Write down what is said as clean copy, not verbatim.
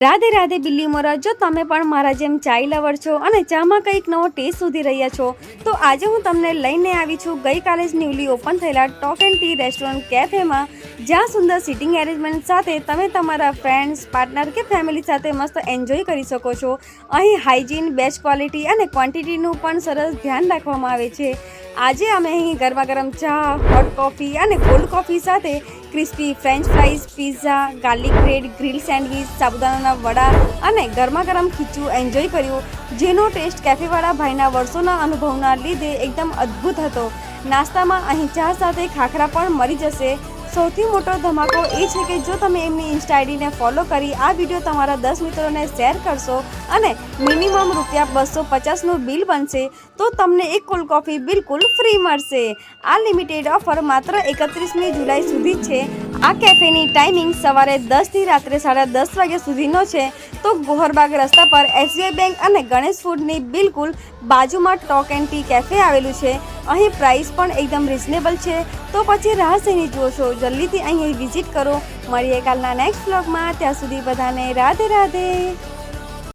રાધે રાધે બિલ્લી મોરા। જો તમે પણ મારા જેમ ચાય લવર છો અને ચામાં કંઈક નવો ટેસ્ટ શોધી રહ્યા છો તો આજે હું તમને લઈને આવી છું ગઈકાલે જ ન્યૂલી ઓપન થયેલા ટોક એન્ડ ટી રેસ્ટોરન્ટ કેફેમાં, જ્યાં સુંદર સિટિંગ એરેન્જમેન્ટ સાથે તમે તમારા ફ્રેન્ડ્સ, પાર્ટનર કે ફેમિલી સાથે મસ્ત એન્જોય કરી શકો છો। અહીં હાઇજીન, બેસ્ટ ક્વોલિટી અને ક્વોન્ટિટીનું પણ સરસ ધ્યાન રાખવામાં આવે છે। આજે અમે અહીં ગરમા ગરમ ચા, હોટ કોફી અને કોલ્ડ કોફી સાથે crispy french fries, pizza, garlic bread, grill sandwich, સાબુદાણાના વડા અને ગરમા ગરમ ખીચું એન્જોય કર્યું, જેનો ટેસ્ટ કેફેવાળા ભાઈના વર્ષોના અનુભવના લીધે એકદમ અદ્ભુત હતો। નાસ્તામાં અહીં ચા સાથે ખાખરા પણ મળી જશે। સૌથી મોટો ધમાકો એ છે કે જો તમે એમની ઇન્સ્ટા આઈડીને ફોલો કરી આ વિડીયો તમારા 10 મિત્રોને શેર કરશો અને મિનિમમ ₹250નું બિલ બનશે તો તમને એક કોલ્ડ કોફી બિલકુલ ફ્રી મળશે। આ લિમિટેડ ઓફર માત્ર 31મી જુલાઈ સુધી જ છે। આ કેફેની ટાઈમિંગ સવારે 10 થી રાત્રે 10:30 વાગ્યા સુધીનો છે। તો ગોહરબાગ રસ્તા પર SBI બેંક અને ગણેશ ફૂડની બિલકુલ બાજુમાં ટોક એન્ડ ટી કેફે આવેલું છે। અહીં પ્રાઇસ પણ એકદમ રિઝનેબલ છે। તો પછી રાહ શેની જુઓ છો, જલ્દીથી અહીં વિઝિટ કરો। મળીએ કાલના નેક્સ્ટ વ્લોગમાં, ત્યાં સુધી બધાને રાધે રાધે।